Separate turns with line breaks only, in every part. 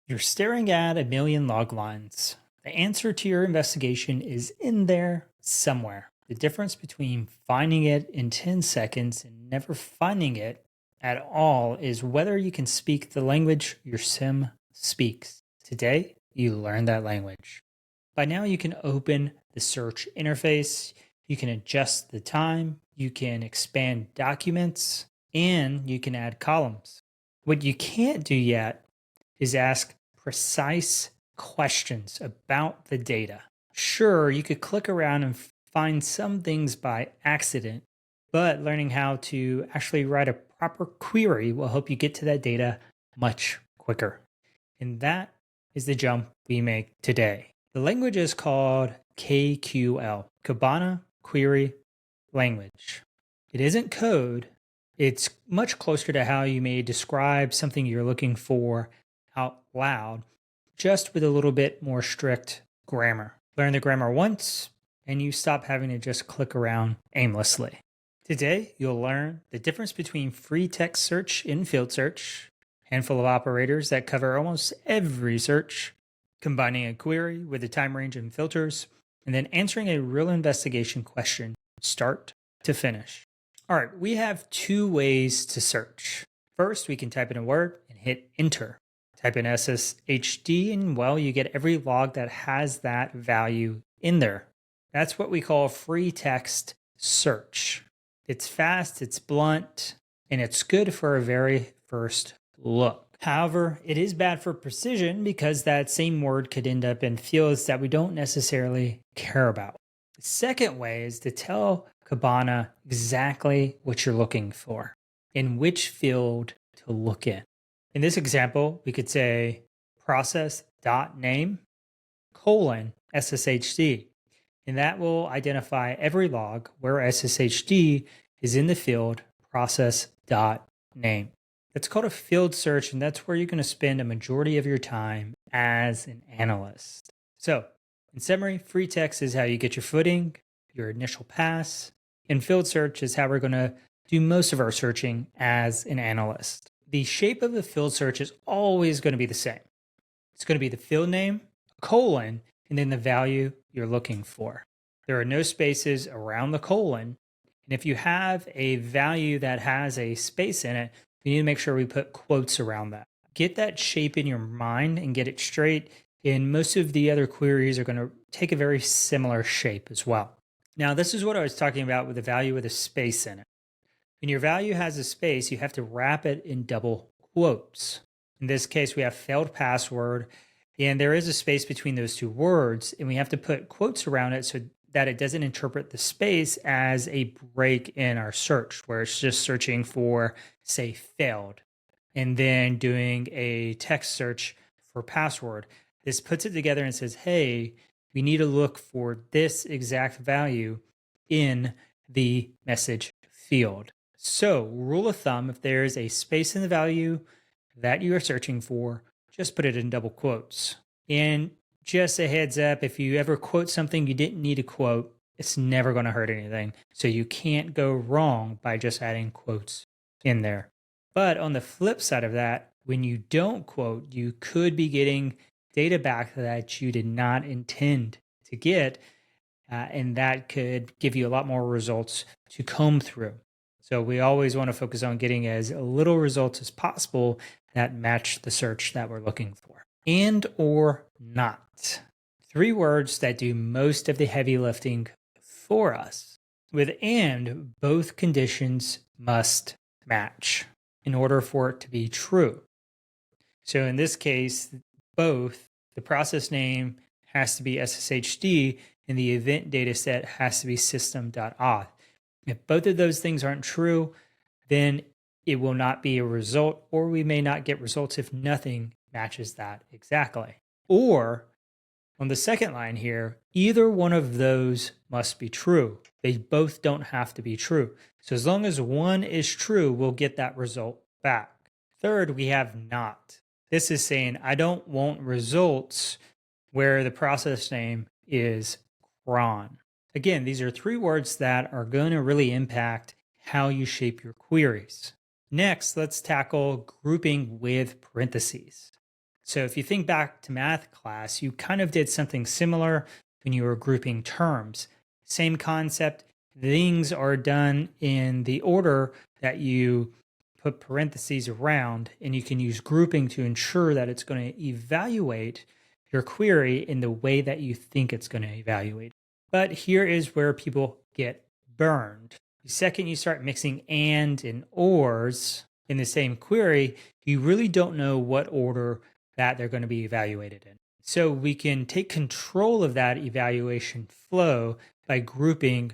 You're staring at a million log lines. The answer to your investigation is in there somewhere. The difference between finding it in 10 seconds and never finding it at all is whether you can speak the language your SIM speaks. Today, you learn that language. By now, you can open the search interface, you can adjust the time, you can expand documents, and you can add columns. What you can't do yet is ask precise questions about the data. Sure, you could click around and find some things by accident, but learning how to actually write a proper query will help you get to that data much quicker. And that is the jump we make today. The language is called KQL, Kibana Query Language. It isn't code. It's much closer to how you may describe something you're looking for out loud, just with a little bit more strict grammar. Learn the grammar once, and you stop having to just click around aimlessly. Today, you'll learn the difference between free text search and field search, a handful of operators that cover almost every search, combining a query with a time range and filters, and then answering a real investigation question, start to finish. All right, we have two ways to search. First, we can type in a word and hit enter. Type in SSHD and well, you get every log that has that value in there. That's what we call free text search. It's fast, it's blunt, and it's good for a very first look. However, it is bad for precision because that same word could end up in fields that we don't necessarily care about. The second way is to tell Kibana exactly what you're looking for and which field to look in. In this example, we could say process.name : SSHD, and that will identify every log where SSHD is in the field process.name. That's called a field search, and that's where you're going to spend a majority of your time as an analyst. So, in summary, free text is how you get your footing, your initial pass, and field search is how we're going to do most of our searching as an analyst. The shape of a field search is always going to be the same. It's going to be the field name, colon, and then the value you're looking for. There are no spaces around the colon. And if you have a value that has a space in it, we need to make sure we put quotes around that. Get that shape in your mind and get it straight. And most of the other queries are going to take a very similar shape as well. Now, this is what I was talking about with the value with a space in it. When your value has a space, you have to wrap it in double quotes. In this case, we have failed password, and there is a space between those two words, and we have to put quotes around it so that it doesn't interpret the space as a break in our search, where it's just searching for, say, failed, and then doing a text search for password. This puts it together and says, hey, we need to look for this exact value in the message field. So, rule of thumb, if there's a space in the value that you are searching for, just put it in double quotes. And just a heads up, if you ever quote something you didn't need to quote, it's never going to hurt anything. So you can't go wrong by just adding quotes in there. But on the flip side of that, when you don't quote, you could be getting data back that you did not intend to get. And that could give you a lot more results to comb through. So we always want to focus on getting as little results as possible that match the search that we're looking for. And or not. Three words that do most of the heavy lifting for us. With and, both conditions must match in order for it to be true. So in this case, both, the process name has to be SSHD and the event data set has to be system.auth. If both of those things aren't true, then it will not be a result, or we may not get results if nothing matches that exactly. Or on the second line here, either one of those must be true. They both don't have to be true. So as long as one is true, we'll get that result back. Third, we have not. This is saying I don't want results where the process name is cron. Again, these are three words that are going to really impact how you shape your queries. Next, let's tackle grouping with parentheses. So if you think back to math class, you kind of did something similar when you were grouping terms. Same concept. Things are done in the order that you put parentheses around, and you can use grouping to ensure that it's going to evaluate your query in the way that you think it's going to evaluate. But here is where people get burned. The second you start mixing and ors in the same query, you really don't know what order that they're going to be evaluated in. So we can take control of that evaluation flow by grouping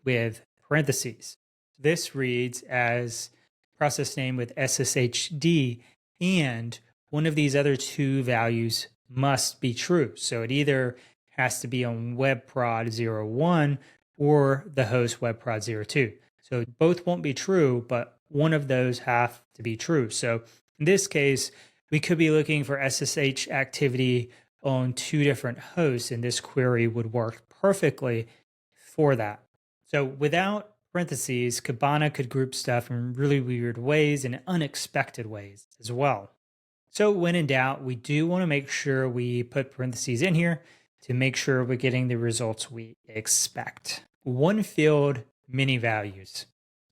with parentheses. This reads as process name with SSHD, and one of these other two values must be true. So it either has to be on webprod 01 or the host webprod 02. So both won't be true, but one of those have to be true. So in this case, we could be looking for SSH activity on two different hosts, and this query would work perfectly for that. So without parentheses, Kibana could group stuff in really weird ways and unexpected ways as well. So when in doubt, we do want to make sure we put parentheses in here to make sure we're getting the results we expect. One field, many values.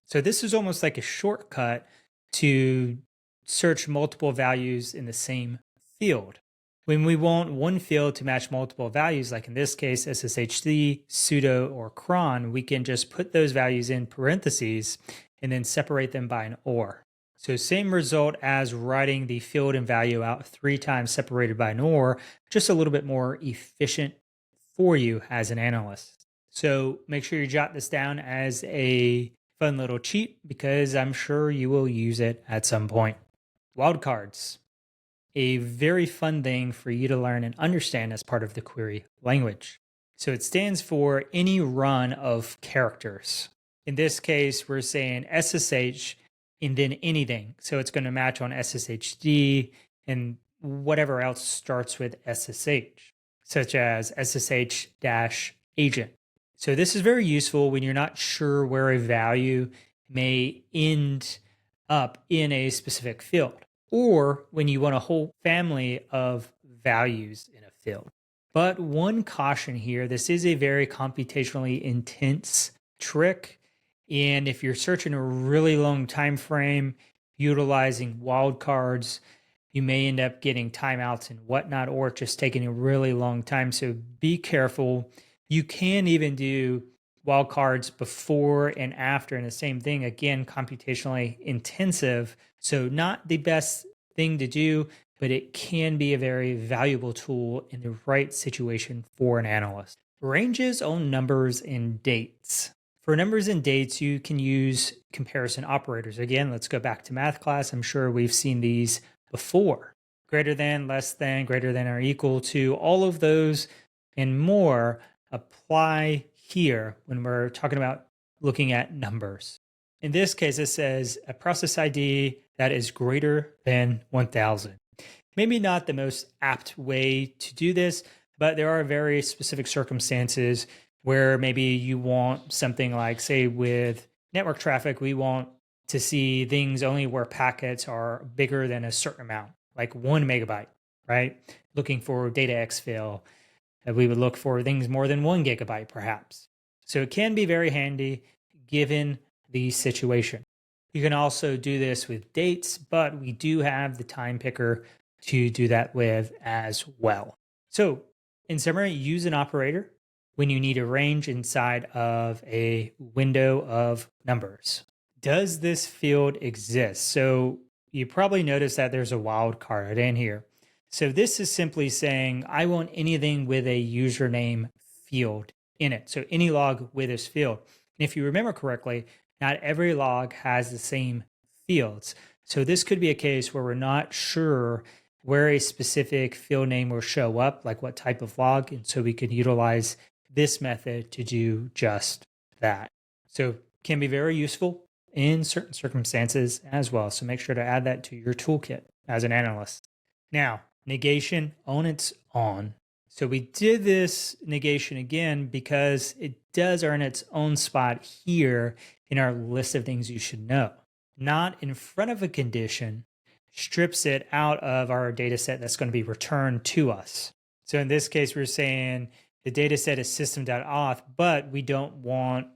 So this is almost like a shortcut to search multiple values in the same field. When we want one field to match multiple values, like in this case, SSHD, sudo, or cron, we can just put those values in parentheses and then separate them by an OR. So same result as writing the field and value out 3 times separated by an OR, just a little bit more efficient for you as an analyst. So make sure you jot this down as a fun little cheat because I'm sure you will use it at some point. Wildcards. A very fun thing for you to learn and understand as part of the query language. So it stands for any run of characters. In this case, we're saying SSH and then anything. So it's going to match on SSHD and whatever else starts with SSH, such as SSH-agent. So this is very useful when you're not sure where a value may end up in a specific field, or when you want a whole family of values in a field. But one caution here, this is a very computationally intense trick. And if you're searching a really long time frame utilizing wildcards, you may end up getting timeouts and whatnot, or just taking a really long time. So be careful. You can even do wildcards before and after, and the same thing, again, computationally intensive. So not the best thing to do, but it can be a very valuable tool in the right situation for an analyst. Ranges on numbers and dates. For numbers and dates, you can use comparison operators. Again, let's go back to math class. I'm sure we've seen these before. Greater than, less than, greater than or equal to, all of those and more apply here when we're talking about looking at numbers. In this case, it says a process ID that is greater than 1000. Maybe not the most apt way to do this, but there are very specific circumstances where maybe you want something like, say, with network traffic, we want to see things only where packets are bigger than a certain amount, like 1 megabyte, right? Looking for data exfil. We would look for things more than 1 gigabyte, perhaps. So it can be very handy given the situation. You can also do this with dates, but we do have the time picker to do that with as well. So in summary, use an operator when you need a range inside of a window of numbers. Does this field exist? So you probably noticed that there's a wildcard in here. So this is simply saying, I want anything with a username field in it. So any log with this field. And if you remember correctly, not every log has the same fields. So this could be a case where we're not sure where a specific field name will show up, like what type of log. And so we could utilize this method to do just that. So it can be very useful in certain circumstances as well. So make sure to add that to your toolkit as an analyst. Now, negation on its own. So we did this negation again because it does earn its own spot here in our list of things you should know. Not in front of a condition strips it out of our data set that's going to be returned to us. So in this case, we're saying the data set is system.auth, but we don't want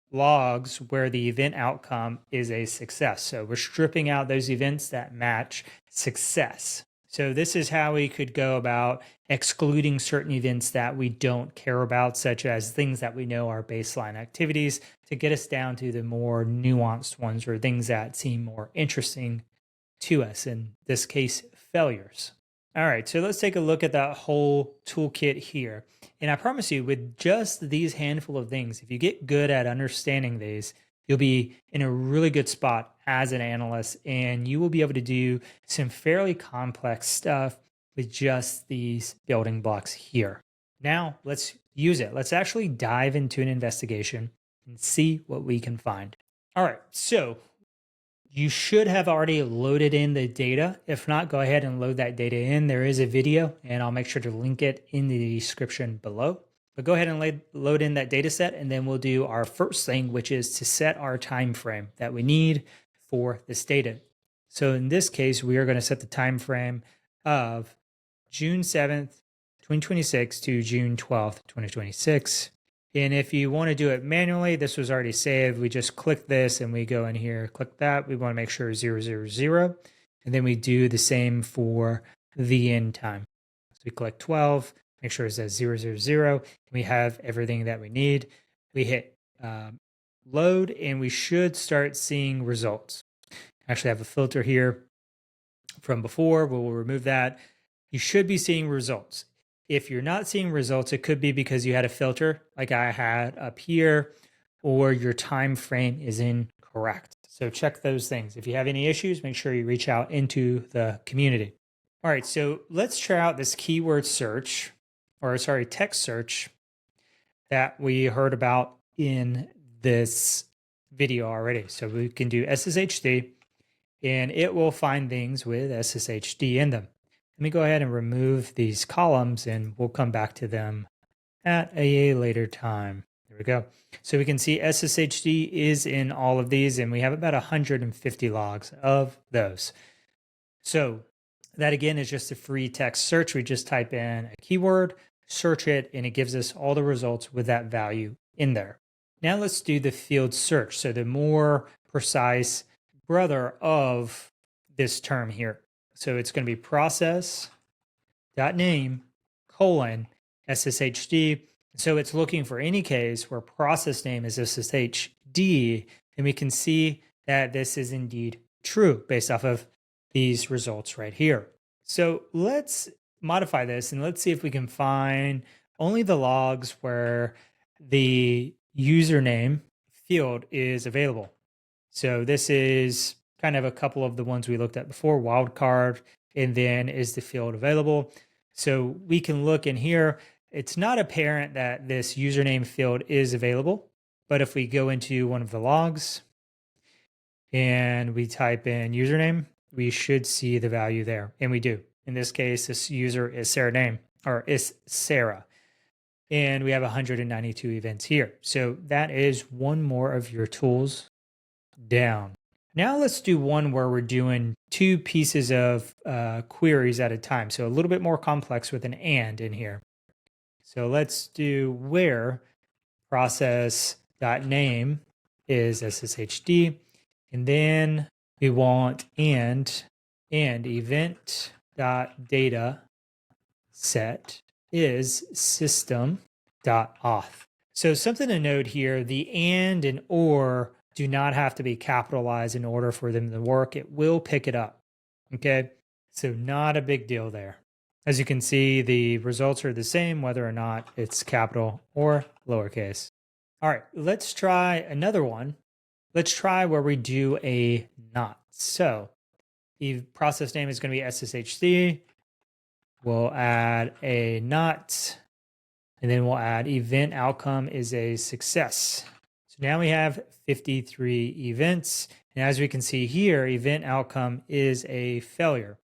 logs where the event outcome is a success. So we're stripping out those events that match success. So this is how we could go about excluding certain events that we don't care about, such as things that we know are baseline activities, to get us down to the more nuanced ones or things that seem more interesting to us, in this case, failures. All right, so let's take a look at that whole toolkit here. And I promise you, with just these handful of things, if you get good at understanding these, you'll be in a really good spot as an analyst, and you will be able to do some fairly complex stuff with just these building blocks here. Now, let's use it. Let's actually dive into an investigation and see what we can find. All right, so you should have already loaded in the data. If not, go ahead and load that data in. There is a video, and I'll make sure to link it in the description below. But go ahead and load in that data set, and then we'll do our first thing, which is to set our time frame that we need for this data. So in this case, we are going to set the time frame of June 7th, 2026 to June 12th, 2026. And if you want to do it manually, this was already saved. We just click this and we go in here, click that. We want to make sure 000. And then we do the same for the end time. So we click 12, make sure it says 000. And we have everything that we need. We hit load and we should start seeing results. I actually have a filter here from before. We'll remove that. You should be seeing results. If you're not seeing results, it could be because you had a filter like I had up here, or your time frame is incorrect. So check those things. If you have any issues, make sure you reach out into the community. All right, so let's try out this keyword search, text search that we heard about in this video already. So we can do SSHD, and it will find things with SSHD in them. Let me go ahead and remove these columns, and we'll come back to them at a later time. There we go. So we can see SSHD is in all of these, and we have about 150 logs of those. So that again is just a free text search. We just type in a keyword, search it, and it gives us all the results with that value in there. Now let's do the field search. So the more precise brother of this term here. So it's going to be process.name : SSHD. So it's looking for any case where process name is SSHD, and we can see that this is indeed true based off of these results right here. So let's modify this and let's see if we can find only the logs where the username field is available. So this is kind of a couple of the ones we looked at before, wildcard, and then is the field available. So we can look in here. It's not apparent that this username field is available, but if we go into one of the logs and we type in username, we should see the value there, and we do. In this case, this user is Sarah, and we have 192 events here. So that is one more of your tools down. Now let's do one where we're doing two pieces of queries at a time. So a little bit more complex with an and in here. So let's do where process.name is SSHD. And then we want and event.data set is system.auth. So something to note here, the and or do not have to be capitalized in order for them to work. It will pick it up. Okay, so not a big deal there. As you can see, the results are the same whether or not it's capital or lowercase. All right, let's try another one. Let's try where we do a not. So the process name is going to be SSHD. We'll add a not, and then we'll add event outcome is a success. So now we have 53 events. And as we can see here, event outcome is a failure.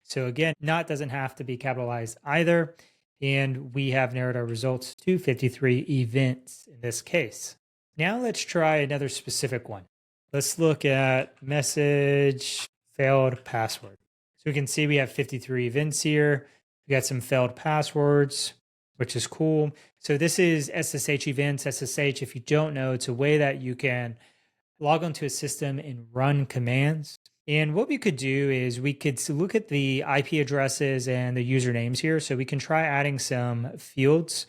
So again, not doesn't have to be capitalized either. And we have narrowed our results to 53 events in this case. Now let's try another specific one. Let's look at message failed password. So we can see we have 53 events here. We got some failed passwords, which is cool. So this is SSH events. SSH, if you don't know, it's a way that you can log onto a system and run commands. And what we could do is we could look at the IP addresses and the usernames here. So we can try adding some fields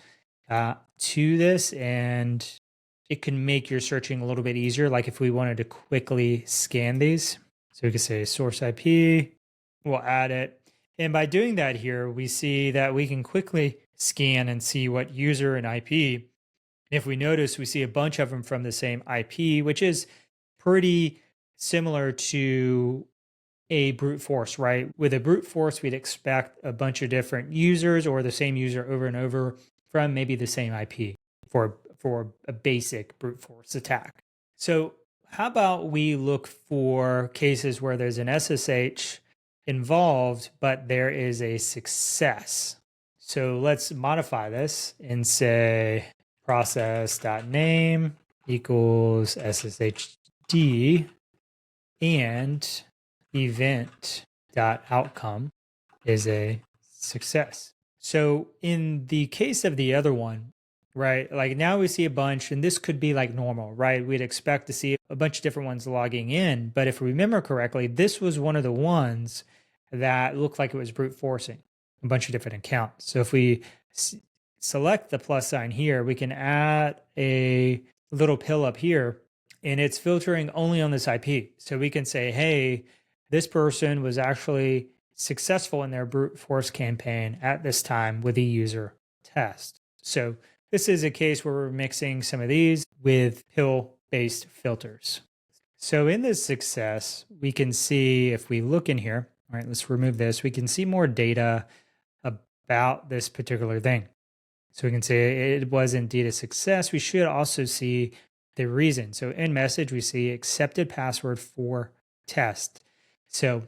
to this, and it can make your searching a little bit easier. Like if we wanted to quickly scan these. So we could say source IP, we'll add it. And by doing that here, we see that we can quickly scan and see what user and IP. If we notice, we see a bunch of them from the same IP, which is pretty similar to a brute force, right? With a brute force, we'd expect a bunch of different users or the same user over and over from maybe the same IP for a basic brute force attack. So how about we look for cases where there's an SSH involved, but there is a success. So let's modify this and say process.name equals SSHD and event.outcome is a success. So in the case of the other one, right, like now we see a bunch, and this could be like normal, right? We'd expect to see a bunch of different ones logging in. But if we remember correctly, this was one of the ones that looked like it was brute forcing a bunch of different accounts. So if we select the plus sign here, we can add a little pill up here, and it's filtering only on this IP. So we can say, hey, this person was actually successful in their brute force campaign at this time with a user test. So this is a case where we're mixing some of these with pill-based filters. So in this success, we can see if we look in here, all right, let's remove this. We can see more data about this particular thing. So we can say it was indeed a success. We should also see the reason. So in message, we see accepted password for test. So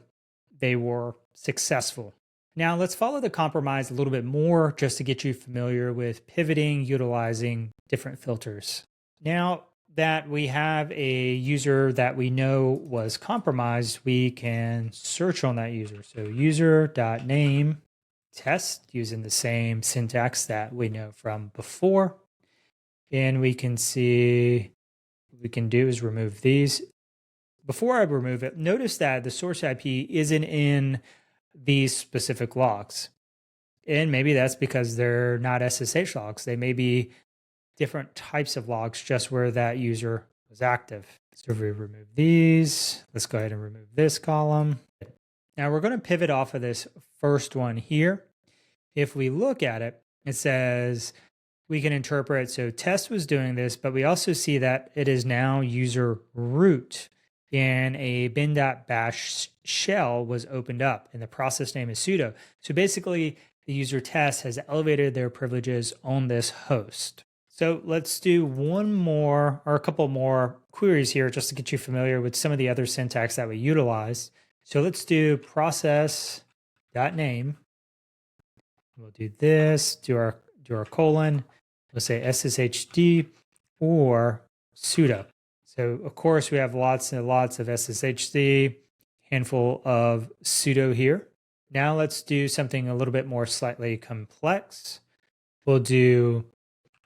they were successful. Now let's follow the compromise a little bit more just to get you familiar with pivoting, utilizing different filters. Now that we have a user that we know was compromised, we can search on that user. So user.name test using the same syntax that we know from before. And we can see what we can do is remove these. Before I remove it, notice that the source IP isn't in these specific logs. And maybe that's because they're not SSH logs. They may be different types of logs just where that user was active. So if we remove these, let's go ahead and remove this column. Now we're going to pivot off of this first one here. If we look at it, it says we can interpret, so test was doing this, but we also see that it is now user root and a bin.bash shell was opened up and the process name is sudo. So basically the user test has elevated their privileges on this host. So let's do one more or a couple more queries here just to get you familiar with some of the other syntax that we utilize. So let's do process.name. We'll do this, do our colon. We'll say SSHD or sudo. So of course we have lots and lots of SSHD, handful of sudo here. Now let's do something a little bit more slightly complex. We'll do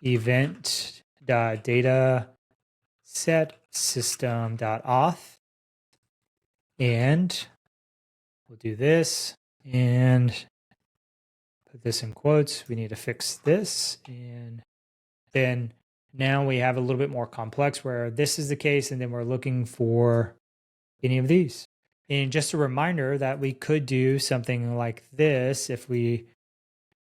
event.data set system.auth, and we'll do this and put this in quotes. We need to fix this, and then now we have a little bit more complex where this is the case, and then we're looking for any of these. And just a reminder that we could do something like this if we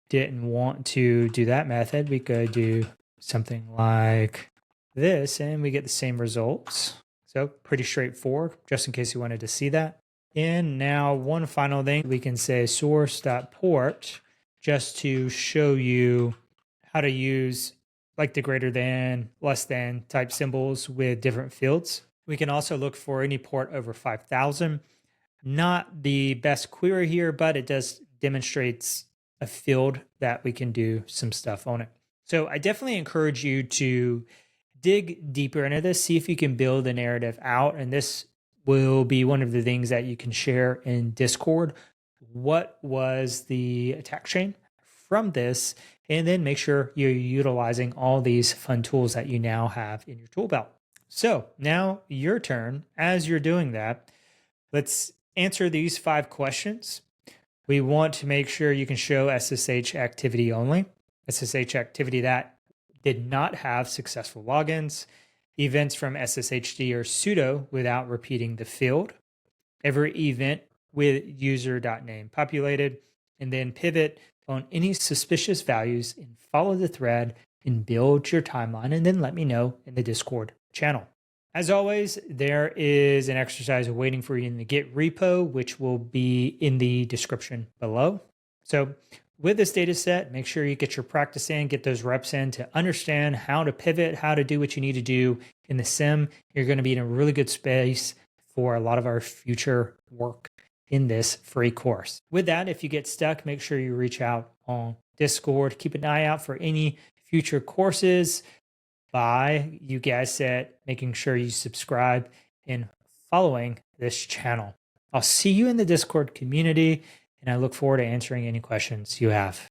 didn't want to do that method. We could do something like this, and we get the same results. So pretty straightforward, just in case you wanted to see that. And now one final thing, we can say source.port just to show you how to use like the greater than, less than type symbols with different fields. We can also look for any port over 5,000. Not the best query here, but it does demonstrates a field that we can do some stuff on it. So I definitely encourage you to dig deeper into this, see if you can build a narrative out. And this will be one of the things that you can share in Discord. What was the attack chain from this? And then make sure you're utilizing all these fun tools that you now have in your tool belt. So now your turn. As you're doing that, let's answer these 5 questions. We want to make sure you can show SSH activity only, SSH activity that did not have successful logins, events from SSHD or sudo without repeating the field, every event with user.name populated, and then pivot on any suspicious values and follow the thread and build your timeline, and then let me know in the Discord channel. As always, there is an exercise waiting for you in the Git repo, which will be in the description below. So with this data set, make sure you get your practice in, get those reps in to understand how to pivot, how to do what you need to do in the SIEM. You're going to be in a really good space for a lot of our future work in this free course. With that, if you get stuck, make sure you reach out on Discord. Keep an eye out for any future courses by you guys at making sure you subscribe and following this channel. I'll see you in the Discord community, and I look forward to answering any questions you have.